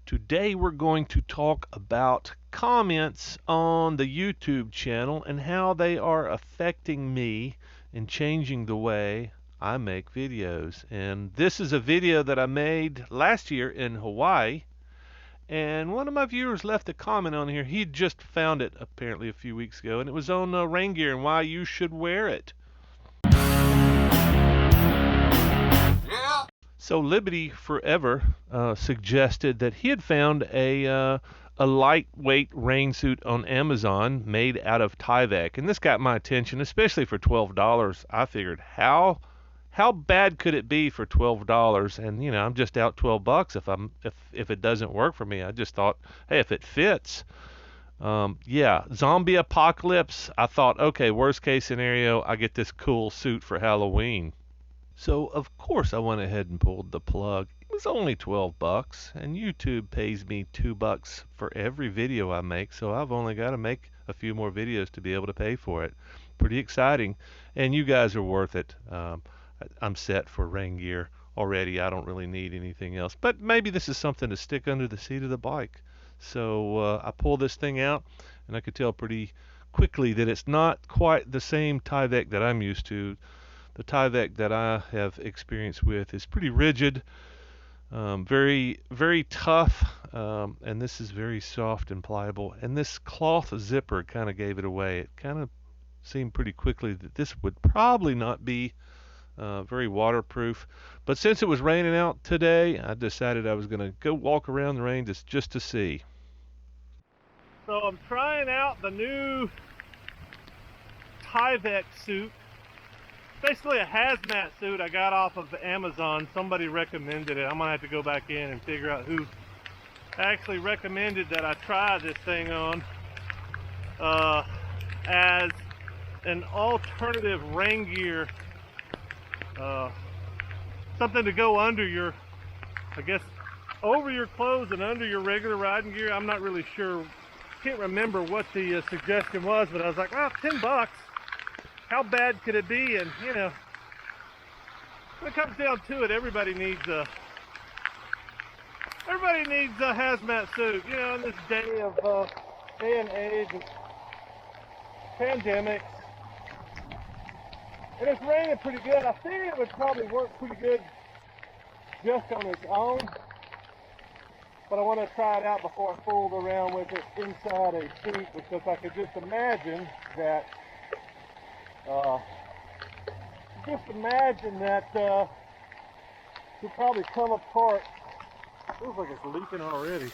Today we're going to talk about comments on the YouTube channel and how they are affecting me and changing the way I make videos. And this is a video that I made last year in Hawaii, and one of my viewers left a comment on here. He just found it apparently a few weeks ago, and it was on rain gear and why you should wear it. So Liberty Forever suggested that he had found a lightweight rain suit on Amazon made out of Tyvek, and this got my attention, especially for $12. I figured, how bad could it be for $12? And I'm just out $12 if it doesn't work for me. I just thought, hey, if it fits, yeah, zombie apocalypse. I thought, okay, worst case scenario, I get this cool suit for Halloween. So of course I went ahead and pulled the plug. It was only $12, and YouTube pays me $2 for every video I make, so I've only got to make a few more videos to be able to pay for it. Pretty exciting, and you guys are worth it. I'm set for rain gear already. I don't really need anything else, but maybe this is something to stick under the seat of the bike. So I pull this thing out, and I could tell pretty quickly that it's not quite the same Tyvek that I'm used to. The Tyvek that I have experience with is pretty rigid, very, very tough, and this is very soft and pliable. And this cloth zipper kind of gave it away. It kind of seemed pretty quickly that this would probably not be very waterproof. But since it was raining out today, I decided I was going to go walk around the rain just to see. So I'm trying out the new Tyvek suit. Basically a hazmat suit I got off of Amazon. Somebody recommended it. I'm gonna have to go back in and figure out who actually recommended that I try this thing on as an alternative rain gear, something to go under your, I guess, over your clothes and under your regular riding gear. I'm not really sure, can't remember what the suggestion was, but I was like, well, $10. How bad could it be? And when it comes down to it, everybody needs a hazmat suit. In this day and age of pandemics, and it's raining pretty good. I think it would probably work pretty good just on its own, but I want to try it out before I fooled around with it inside a suit, because I could just imagine that. It'll probably come apart. Feels like it's leaking already.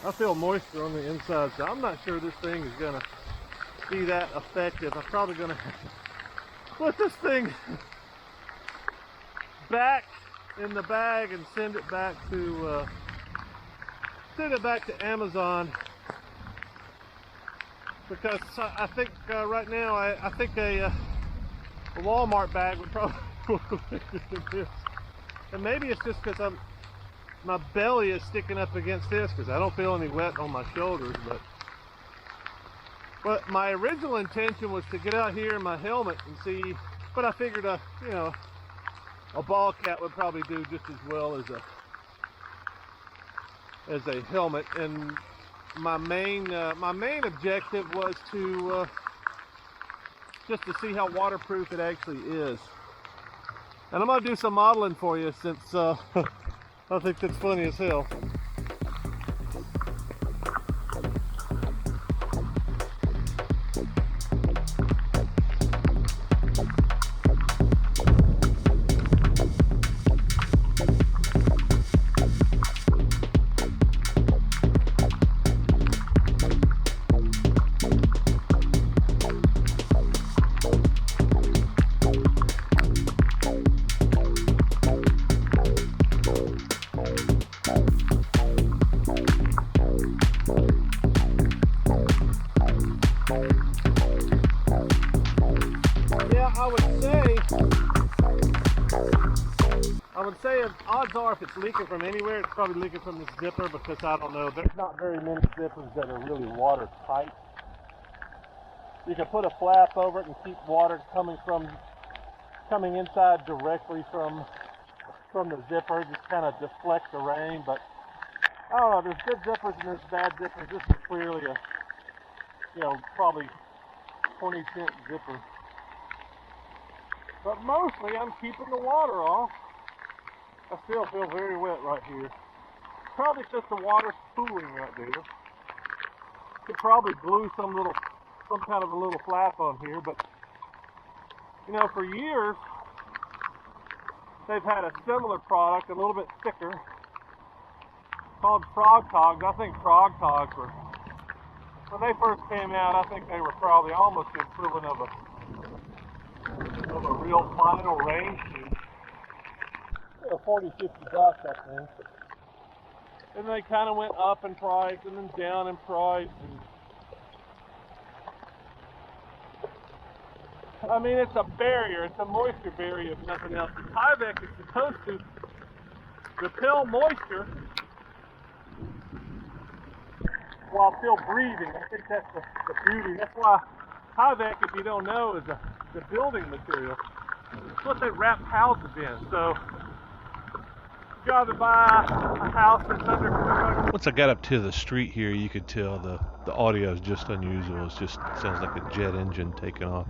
I feel moisture on the inside, so I'm not sure this thing is gonna be that effective. I'm probably gonna put this thing back in the bag and send it back to Amazon. Because I think right now, I think a Walmart bag would probably work better than this. And maybe it's just because my belly is sticking up against this, because I don't feel any wet on my shoulders. But my original intention was to get out here in my helmet and see. But I figured a ball cap would probably do just as well as a helmet. And my main objective was to just to see how waterproof it actually is. And I'm gonna do some modeling for you, since I think that's funny as hell. I would say odds are if it's leaking from anywhere, it's probably leaking from this zipper, because I don't know, there's not very many zippers that are really watertight. You can put a flap over it and keep water coming inside directly from from the zipper, just kind of deflect the rain. But I don't know, there's good zippers and there's bad zippers. This is clearly a, probably 20-cent zipper. But mostly I'm keeping the water off. I still feel very wet right here. Probably because the water's cooling right there. Could probably glue some kind of a little flap on here, but for years they've had a similar product, a little bit thicker, called Frog Togs. I think Frog Togs were, when they first came out, I think they were probably almost the equivalent of a real vinyl rain suit. 40, 50 bucks, I think. And they kind of went up in price and then down in price. I mean, it's a barrier. It's a moisture barrier, if nothing else. The Tyvek is supposed to repel moisture while still breathing. I think that's the beauty. That's why Tyvek, if you don't know, is the building material. It's what they wrap houses in. So if you either buy a house that's under construction. Once I got up to the street here, you could tell the audio is just unusual. It just sounds like a jet engine taking off.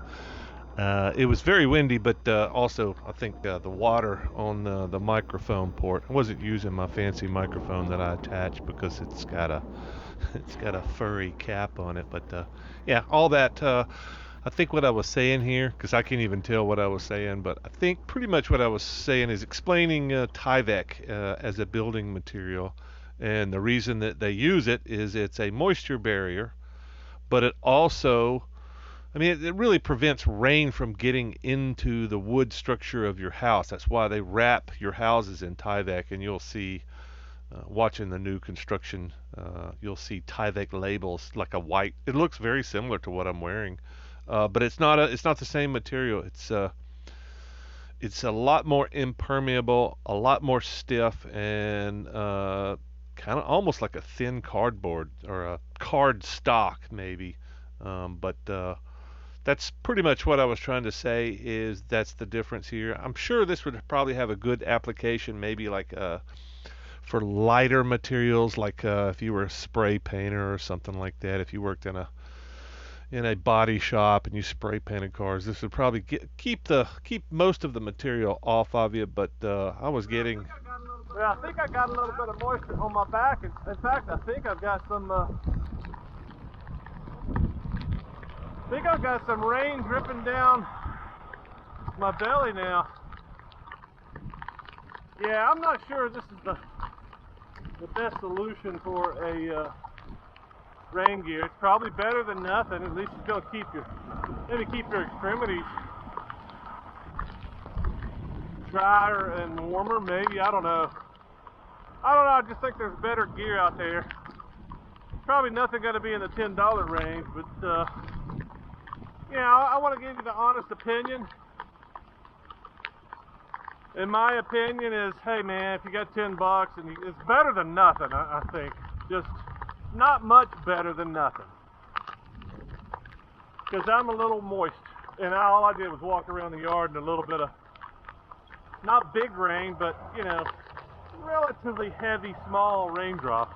It was very windy, but also I think the water on the microphone port. I wasn't using my fancy microphone that I attached because it's got a furry cap on it. But yeah, all that. I think what I was saying here, because I can't even tell what I was saying, but I think pretty much what I was saying is explaining Tyvek as a building material, and the reason that they use it is it's a moisture barrier, but it also, I mean, it really prevents rain from getting into the wood structure of your house. That's why they wrap your houses in Tyvek, and you'll see, watching the new construction, you'll see Tyvek labels like a white. It looks very similar to what I'm wearing, but it's not the same material. It's a lot more impermeable, a lot more stiff, and kind of almost like a thin cardboard or a card stock maybe, but that's pretty much what I was trying to say, is that's the difference here. I'm sure this would probably have a good application, maybe like for lighter materials, like if you were a spray painter or something like that. If you worked in a body shop and you spray painted cars, this would probably keep most of the material off of you. But I was getting. Well, I think I got a little bit of moisture on my back. In fact, I think I've got some. I think I've got some rain dripping down my belly now. Yeah, I'm not sure this is the best solution for a rain gear. It's probably better than nothing. At least it's going to keep your extremities drier and warmer. Maybe, I don't know. I just think there's better gear out there. Probably nothing going to be in the $10 range, but I want to give you the honest opinion. And my opinion is, hey man, if you got 10 bucks, and it's better than nothing, I think. Just not much better than nothing. Because I'm a little moist, and all I did was walk around the yard in a little bit of, not big rain, but relatively heavy, small raindrops.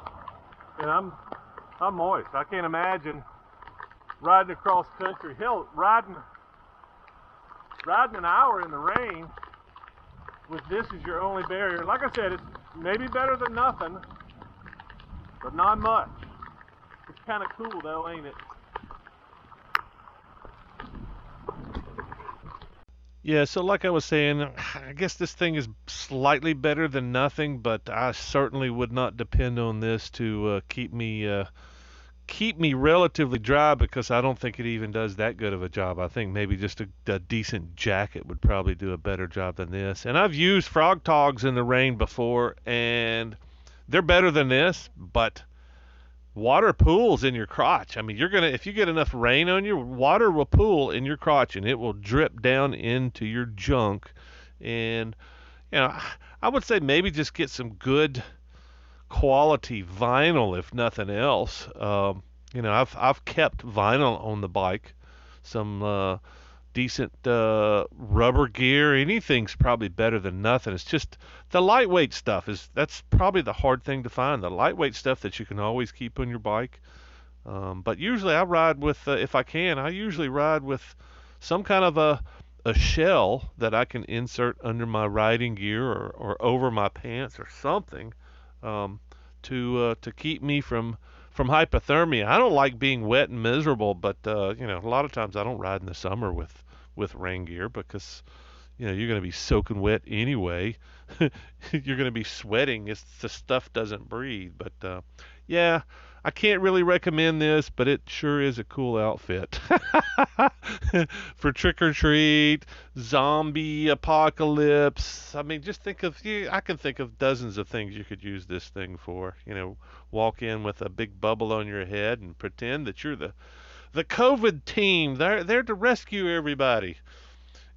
And I'm moist. I can't imagine riding across country. Hell, riding an hour in the rain with this as your only barrier. Like I said, it's maybe better than nothing, but not much. It's kind of cool though, ain't it? Yeah, so like I was saying, I guess this thing is slightly better than nothing, but I certainly would not depend on this to keep me relatively dry, because I don't think it even does that good of a job. I think maybe just a decent jacket would probably do a better job than this. And I've used Frog Togs in the rain before, and they're better than this, but water pools in your crotch. I mean, if you get enough rain on you, water will pool in your crotch and it will drip down into your junk. And I would say maybe just get some good quality vinyl, if nothing else. I've kept vinyl on the bike, some decent rubber gear. Anything's probably better than nothing. It's just the lightweight stuff is that's probably the hard thing to find. The lightweight stuff that you can always keep on your bike. But usually I ride with, if I can, I usually ride with some kind of a shell that I can insert under my riding gear or over my pants or something, um, to keep me from hypothermia. I don't like being wet and miserable, but a lot of times I don't ride in the summer with rain gear because you're going to be soaking wet anyway. You're going to be sweating. It's the stuff doesn't breathe. But yeah, I can't really recommend this, but it sure is a cool outfit for trick or treat, zombie apocalypse. I mean, just think of you. I can think of dozens of things you could use this thing for. Walk in with a big bubble on your head and pretend that you're the COVID team. They're there to rescue everybody.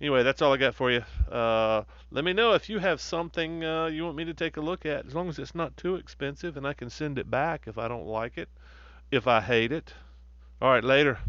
Anyway, that's all I got for you. Let me know if you have something you want me to take a look at, as long as it's not too expensive and I can send it back if I don't like it, if I hate it. All right, later.